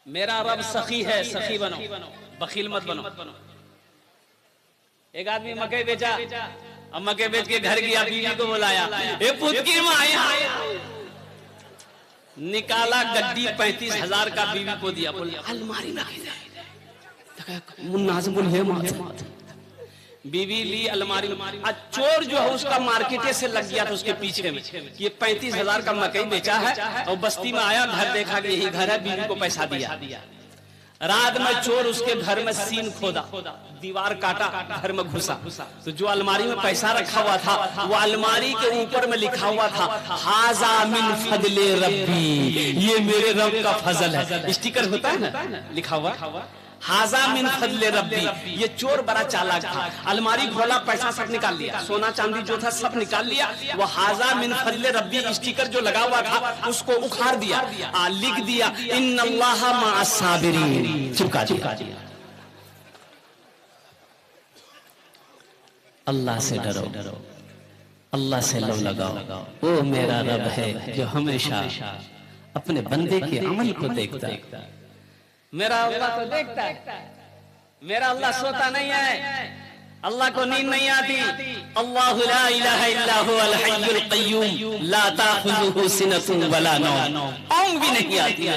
मेरा रब सखी है, सखी बनो, बखील मत बनो। एक आदमी मकई बेचा, अब मकई बेच के घर गया, बीवी को बुलाया, ए पुत की माया, निकाला गड्डी 35,000 का बीवी को दिया, बोले अलमारी में रख दे। मुन्ना से बोले मात, बीवी ली अलमारी में। चोर जो है उसका मार्केटे से लग गया था उसके पीछे में, ये 35,000 का मकई बेचा है और बस्ती में आया, घर देखा कि यही घर है, बीवी को पैसा दिया। रात में चोर उसके घर में सीन खोदा, दीवार काटा, घर में घुसा, तो जो अलमारी में पैसा रखा हुआ था वो अलमारी के ऊपर में लिखा हुआ था, हाजा मिन फजले रब्बी, ये मेरे रब का फजल है। स्टिकर होता है ना लिखा हुआ, हाजा मिन फजले रब्बी। ये चोर बड़ा चालाक था, अलमारी खोला, पैसा सब निकाल लिया, सोना चांदी जो था सब निकाल लिया। वो हाजा मिन फजले रब्बी स्टिकर जो लगा हुआ था उसको उखाड़ दिया, लिख दिया इन्नल्लाह मअस साबिरीन, चिपका दिया। अल्लाह से डरो, अल्लाह से लव लगाओ, वो मेरा रब है जो हमेशा अपने बंदे के अमल को देखता है। मेरा अल्लाह तो देखता है, मेरा अल्लाह सोता नहीं है, अल्लाह को नींद नहीं आती। अल्लाहु ला इलाहा इल्ला हुवल हय्युल क़य्यूम ला ताख़ुज़ुहु सिनतुन वला नौम, ऊँघ भी नहीं आती है।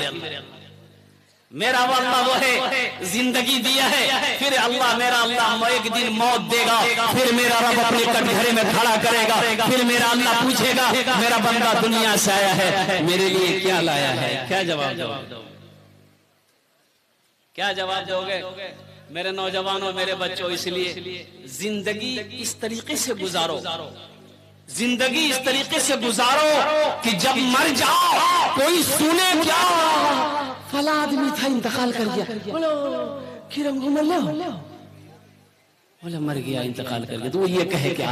मेरा अल्लाह वो है जिंदगी दिया है, फिर अल्लाह मेरा अल्लाह एक दिन मौत देगा, फिर मेरा रब अपने कटघरे में खड़ा करेगा, फिर मेरा अल्लाह पूछेगा मेरा बंदा दुनिया से आया है, मेरे लिए क्या लाया है? क्या जवाब दोगे? क्या जवाब दोगे मेरे नौजवानों, मेरे बच्चों? इसलिए जिंदगी इस तरीके से गुजारो, जिंदगी इस तरीके से गुजारो कि जब मर जाओ कोई सुने क्या, फला आदमी था इंतकाल कर गया, बोलो किरंगू मर लो, बोले मर गया इंतकाल कर गया, तो वो ये कहे क्या,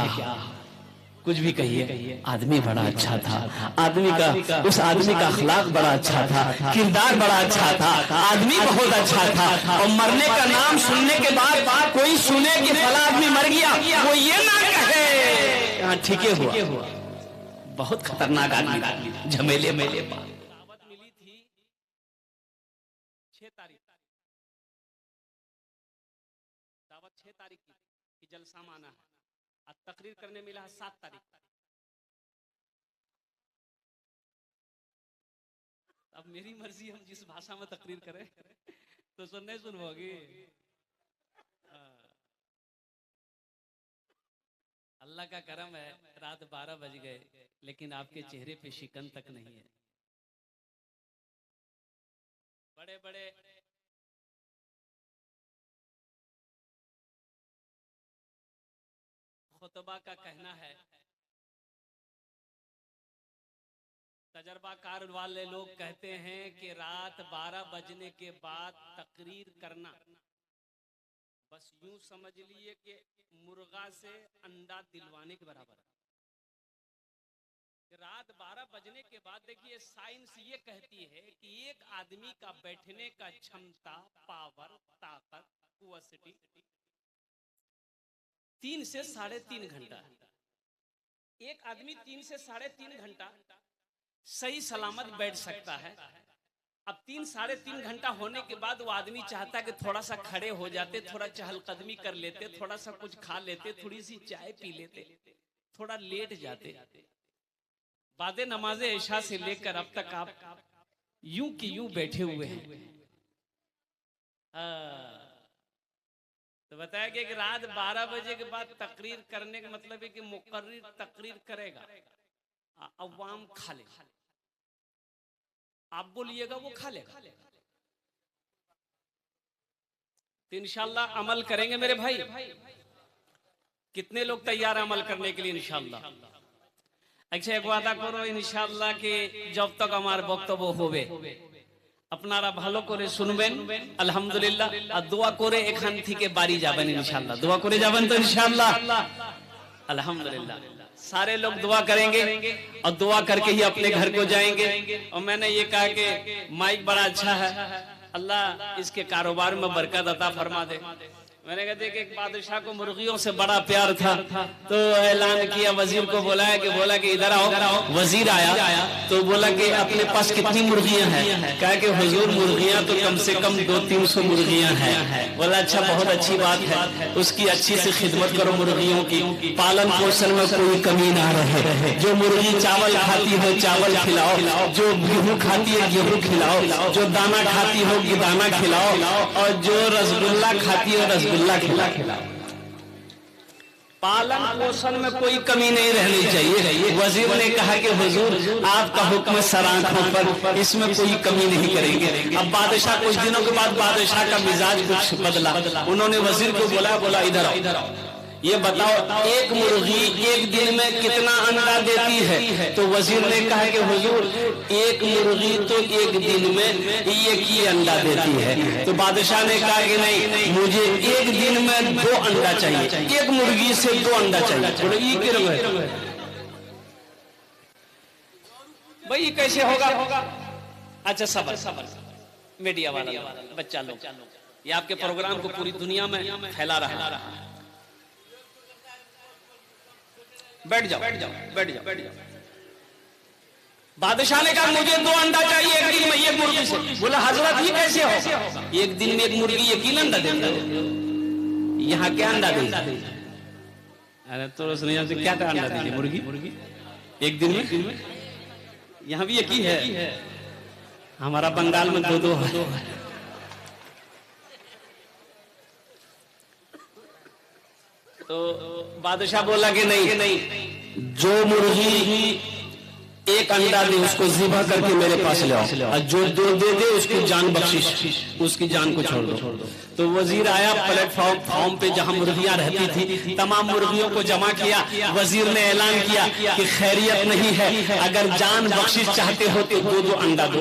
कुछ भी कहिए, आदमी बड़ा अच्छा था, आदमी का उस आदमी का अखलाक बड़ा अच्छा था, किरदार बड़ा अच्छा था, आदमी बहुत अच्छा था। और मरने का नाम सुनने के बाद कोई सुने कि फला आदमी मर गया, वो ये ना कहे हाँ ठीक है हुआ, बहुत खतरनाक आदमी, झमेले मेले। दावत मिली थी 6 तारीख, दावत 6 तारीख की जलसा माना है, तकरीर करने मिला है 7 तारीख। अब मेरी मर्जी, हम जिस भाषा में तकरीर करें तो सुनने सुनोगी। अल्लाह का करम है, रात 12 बज गए लेकिन आपके चेहरे पे शिकन तक नहीं है। बड़े बड़े खुतबा का कहना है, तजर्बाकार वाले लोग कहते हैं कि रात 12 बजने के बाद तकरीर करना बस यूं समझ लिए कि मुर्गा से अंडा दिलवाने के बराबर है। रात 12 बजने के बाद देखिए साइंस ये कहती है कि एक आदमी का बैठने का क्षमता, पावर, ताकत, कैपेसिटी 3 से 3.5 घंटा है। एक आदमी 3 से 3.5 घंटा सही सलामत बैठ सकता है। अब 3-3.5 घंटा होने के बाद वो आदमी चाहता है कि थोड़ा सा खड़े हो जाते, थोड़ा चहलकदमी कर लेते, थोड़ा सा कुछ खा लेते, थोड़ी सी चाय पी लेते, थोड़ा लेट जाते। बाद नमाज़े इशा से लेकर अब तक आप यूं की यूं बैठे हुए हैं। तो बताया गया कि रात 12 बजे के बाद तकरीर करने का मतलब है कि मुकर्रिर तकरीर करेगा, अवाम खा ले, आप बोलिएगा वो खा लेगा। तो इंशाल्लाह अमल करेंगे मेरे भाई। कितने लोग तैयार हैं अमल करने के लिए इंशाल्लाह? अच्छा एक वादा करो इंशाल्लाह कि जब तक हमारे वक्तव्य होवे আপনারা ভালো করে শুনবেন আলহামদুলিল্লাহ, আর দোয়া করে এখান থেকে বাড়ি যাবেন इंशाल्लाह। दुआ করে যাবেন তো इंशाल्लाह? अल्हम्दुलिल्लाह सारे लोग दुआ करेंगे और दुआ करके ही अपने घर को जाएंगे। और मैंने ये कहा कि माइक बड़ा अच्छा है, अल्लाह इसके कारोबार में बरकत अता फरमा दे। मैंने कहा देख एक बादशाह को मुर्गियों से बड़ा प्यार था, तो ऐलान किया, वजीर को बुलाया कि बोला कि इधर आओ। वजीर आया तो बोला कि अपने पास कितनी मुर्गियां हैं? कहा कि हुजूर मुर्गियां तो कम से कम 200-300 मुर्गियां हैं। बोला अच्छा, बहुत अच्छी बात है, उसकी अच्छी से खिदमत करो मुर्गियों की, पालन पोषण में कोई कमी ना रहे। जो मुर्गी चावल खाती हो चावल खिलाओ, जो गेहूँ खाती है गेहूँ खिलाओ, जो दाना खाती हो दाना खिलाओ, और जो रसगुल्ला खाती हो रसगुल्ला खिलाओ। पालन पोषण में कोई कमी नहीं रहनी चाहिए। वजीर ने कहा कि हुजूर आपका हुक्म सराखों पर, इसमें कोई कमी नहीं करेंगे। अब बादशाह, कुछ दिनों के बाद बादशाह का मिजाज कुछ बदला। उन्होंने वजीर को बोला इधर आओ, ये बताओ एक मुर्गी एक दिन में कितना अंडा देती है? तो वजीर ने कहा कि हुजूर एक मुर्गी तो एक दिन में एक ही अंडा देती है। तो बादशाह ने कहा कि नहीं, मुझे एक दिन में 2 अंडा चाहिए, एक मुर्गी से 2 अंडा चाहिए। बोले ये क्यों भाई, ये कैसे होगा? अच्छा सबर, मीडिया वाला बच्चा लोग, ये आपके प्रोग्राम को पूरी दुनिया में फैला रहा है। बैठ जाओ। बादशाह ने कहा मुझे 2 अंडा चाहिए एक दिन में एक मुर्गी से। बोला हजरत ये कैसे होगा? एक दिन में एक मुर्गी यकीन अंडा देता है, यहाँ क्या अंडा देता है? अरे तो उसने क्या अंडा दीजिए मुर्गी एक दिन में? यहाँ भी यकीन है, हमारा बंगाल में 2-2 है। तो बादशाह बोला कि नहीं, जो मुर्गी एक अंडा दे उसको ज़िबा करके मेरे पास ले आओ, और जो 2 दे उसको जान बख्शिश, उसकी जान को छोड़ दो। तो वजीर आया, प्लेटफॉर्म पे जहां मुर्गियां रहती थी तमाम मुर्गियों को जमा किया। वजीर ने ऐलान किया कि खैरियत नहीं है, अगर जान बख्शिश चाहते हो तो 2-2 अंडा दो,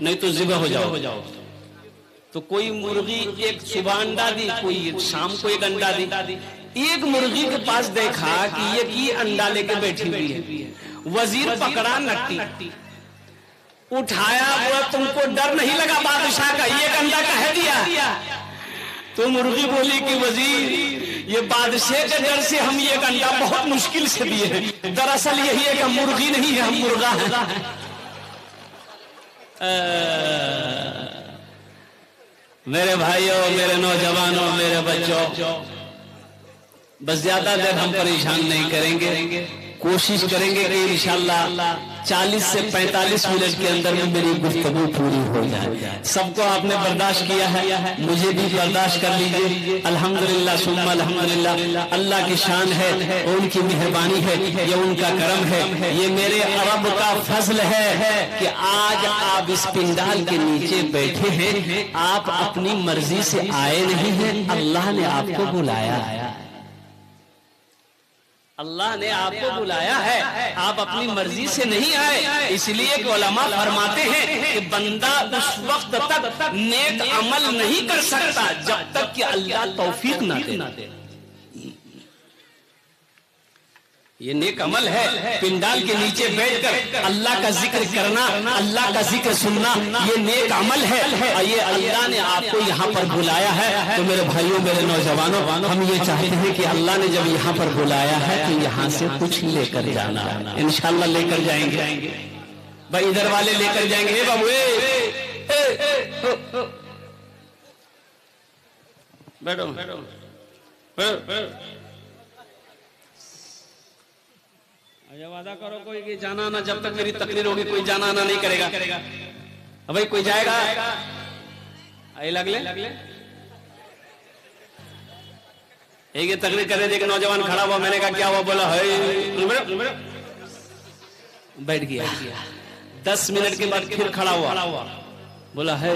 नहीं तो ज़िबा हो जाओ। तो कोई मुर्गी एक सुबह अंडा दी, कोई शाम को एक अंडा दी। एक मुर्गी के पास देखा कि ये की अंडा लेके बैठी हुई है। वजीर पकड़ा नट्टी, उठाया, बोला तुमको डर नहीं लगा बादशाह का, ये अंडा कह दिया? तो मुर्गी बोली कि वजीर ये बादशाह के डर से हम ये अंडा बहुत मुश्किल से दिए हैं, दरअसल यही है कि हम मुर्गी नहीं है, हम मुर्गा है। मेरे भाइयों, मेरे नौजवानों, मेरे बच्चों, बस ज्यादा देर हम परेशान नहीं करेंगे, कोशिश करेंगे कि इंशाअल्लाह 40 से 45 मिनट के अंदर में मेरी गुफ्तगू पूरी हो जाए। सबको आपने बर्दाश्त किया है, मुझे भी बर्दाश्त कर लीजिए। अल्हम्दुलिल्लाह सुम्मा अल्हम्दुलिल्लाह, अल्लाह की शान है, उनकी मेहरबानी है, ये उनका करम है, ये मेरे रब का फजल है कि आज आप इस पिंडाल के नीचे बैठे हैं। आप अपनी मर्जी से आए नहीं हैं, अल्लाह ने आपको बुलाया है। अल्लाह ने आपको बुलाया है, आप अपनी मर्जी से नहीं आए। इसलिए उलमा फरमाते हैं कि बंदा उस वक्त तक नेक अमल नहीं कर सकता जब तक कि अल्लाह तौफीक ना दे। ये नेक अमल है, पिंडाल के नीचे बैठकर अल्लाह का जिक्र करना, अल्लाह का जिक्र सुनना, ये नेक अमल है। और ये अल्लाह ने आपको यहाँ पर बुलाया है। तो मेरे भाइयों, मेरे नौजवानों, हम ये चाहते हैं कि अल्लाह ने जब यहाँ पर बुलाया है तो यहाँ से कुछ लेकर जाना, इंशाअल्लाह लेकर जाएंगे। भाई इधर वाले लेकर जाएंगे। बाबू बैठो, वादा करो कोई कि जाना आना, जब तक मेरी तकरीर होगी कोई जाना आना नहीं करेगा। अब भाई कोई जाएगा? आई लगले एक तकरीर कर रहे थे, नौजवान खड़ा हुआ, मैंने कहा क्या हुआ? बोला है, बैठ गया। 10 मिनट के बाद फिर खड़ा हुआ, बोला है।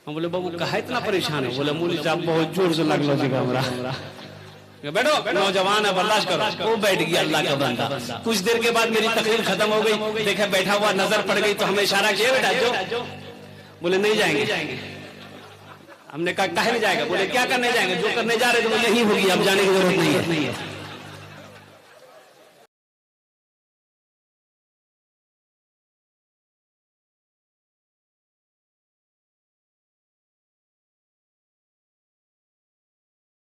हम बोले बाबू कहा इतना परेशान है? बोले मूली साहब बहुत जोर से लगलो जी हमरा। बैठो, नौजवान है, बर्दाश्त करो। वो बैठ गया अल्लाह का बंदा। कुछ देर के बाद मेरी तकरीर खत्म हो गई, देखा बैठा हुआ नजर पड़ गई तो हमें इशारा किया, बेटा जो। बोले नहीं जाएंगे। हमने कहा काहे नहीं जाएगा? बोले क्या करने जाएंगे? जो करने जा रहे थे वो नहीं होगी, अब जाने की जरूरत नहीं है।